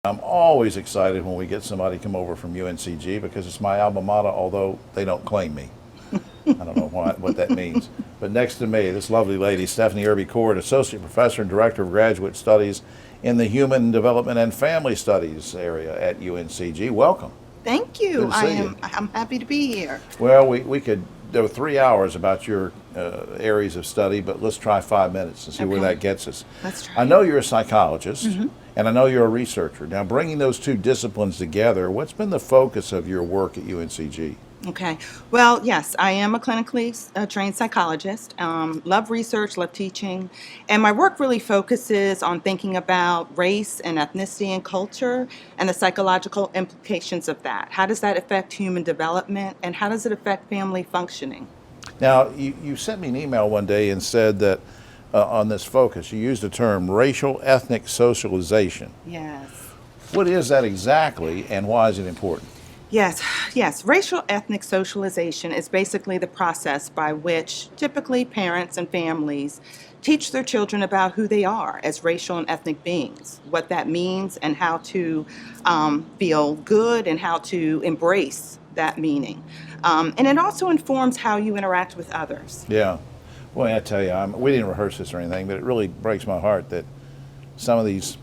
I'm always excited when we get somebody come over from UNCG because it's my alma mater, although they don't claim me. I don't know what that means. But next to me, this lovely lady, Stephanie Irby Cord, Associate Professor and Director of Graduate Studies in the Human Development and Family Studies area at UNCG. Welcome. Thank Good you. to see you. I'm happy to be here. Well, we could do 3 hours about your areas of study, but let's try 5 minutes and see where Okay. that gets us. Let's try I know you're a psychologist, Mm-hmm. and I know you're a researcher. Now, bringing those two disciplines together, what's been the focus of your work at UNCG? Okay. Well, yes, I am a clinically trained psychologist. Love research, love teaching, and my work really focuses on thinking about race and ethnicity and culture and the psychological implications of that. How does that affect human development, and how does it affect family functioning? Now, you sent me an email one day and said that on this focus, you used the term racial ethnic socialization. Yes. What is that exactly, and why is it important? Yes. Racial ethnic socialization is basically the process by which typically parents and families teach their children about who they are as racial and ethnic beings, what that means, and how to feel good and how to embrace that meaning. And it also informs how you interact with others. Yeah. Boy, I tell you, we didn't rehearse this or anything, but it really breaks my heart that some of these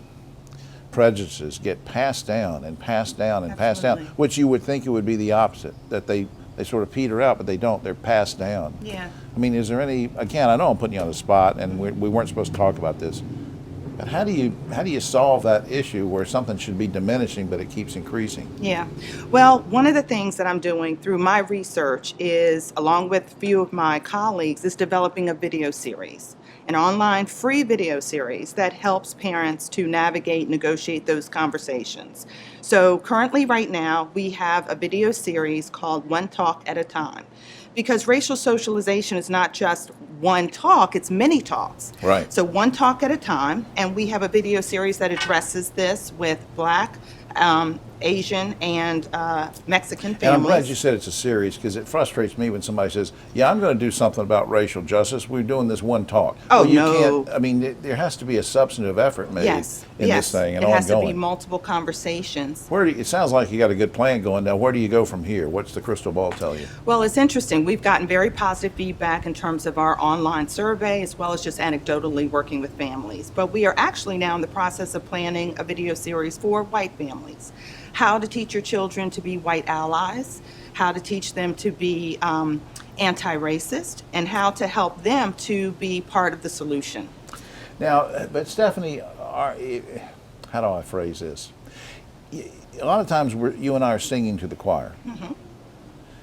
prejudices get passed down and passed down and passed down, Absolutely. which you would think it would be the opposite, that they sort of peter out, but they don't. They're passed down. Yeah. I mean, is there any, again, I know I'm putting you on the spot, and we weren't supposed to talk about this, but how do you solve that issue where something should be diminishing, but it keeps increasing? Yeah. Well, one of the things that I'm doing through my research is, along with a few of my colleagues, is developing a video series, an online free video series that helps parents to navigate, negotiate those conversations. So currently, right now, we have a video series called One Talk at a Time. Because racial socialization is not just one talk, it's many talks. Right. So one talk at a time, and we have a video series that addresses this with Black, Asian, and Mexican And I'm glad families. you said it's a series, because it frustrates me when somebody says, yeah, I'm going to do something about racial justice. We're doing this one talk. Oh, well, you no. can't, I mean, there has to be a substantive effort made Yes, in yes. this thing, and it has to be ongoing. multiple conversations. It sounds like you got a good plan going. Now, where do you go from here? What's the crystal ball tell you? Well, it's interesting. We've gotten very positive feedback in terms of our online survey, as well as just anecdotally working with families. But we are actually now in the process of planning a video series for white families. How to teach your children to be white allies, how to teach them to be anti-racist, and how to help them to be part of the solution. Now, but Stephanie, how do I phrase this? A lot of times you and I are singing to the choir. Mm-hmm.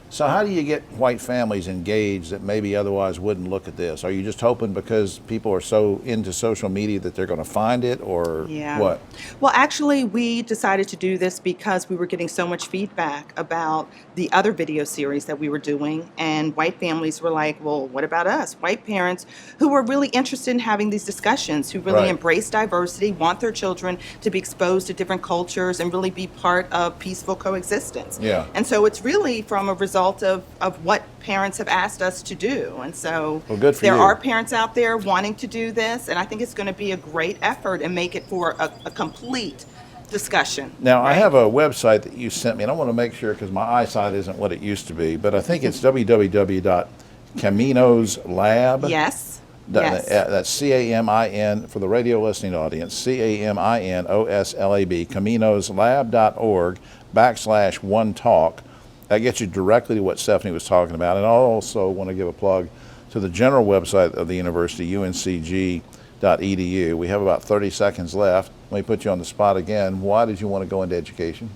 So how do you get white families engaged that maybe otherwise wouldn't look at this? Are you just hoping because people are so into social media that they're going to find it, or Yeah. what? Well, actually, we decided to do this because we were getting so much feedback about the other video series that we were doing, and white families were like, well, what about us? White parents who were really interested in having these discussions, who really Right. embrace diversity, want their children to be exposed to different cultures and really be part of peaceful coexistence. Yeah. And so it's really from a result of what parents have asked us to do. And so Well, good for there you. are parents out there wanting to do this, and I think it's going to be a great effort and make it for a complete discussion. Now, I right? have a website that you sent me, and I want to make sure because my eyesight isn't what it used to be, but I think it's www.caminoslab. Yes. That's Yes. CAMIN, for the radio listening audience, CAMINOSLAB, caminoslab.org/one talk. That gets you directly to what Stephanie was talking about. And I also want to give a plug to the general website of the university, uncg.edu. We have about 30 seconds left. Let me put you on the spot again. Why did you want to go into education?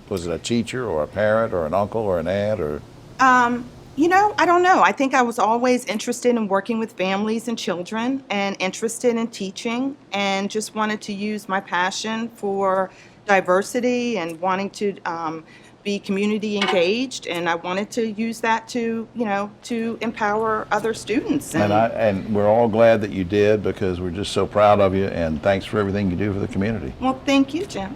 Was it a teacher or a parent or an uncle or an aunt or? I don't know. I think I was always interested in working with families and children and interested in teaching, and just wanted to use my passion for diversity and wanting to be community engaged, and I wanted to use that to empower other students. And we're all glad that you did, because we're just so proud of you, and thanks for everything you do for the community. Well, thank you, Jim.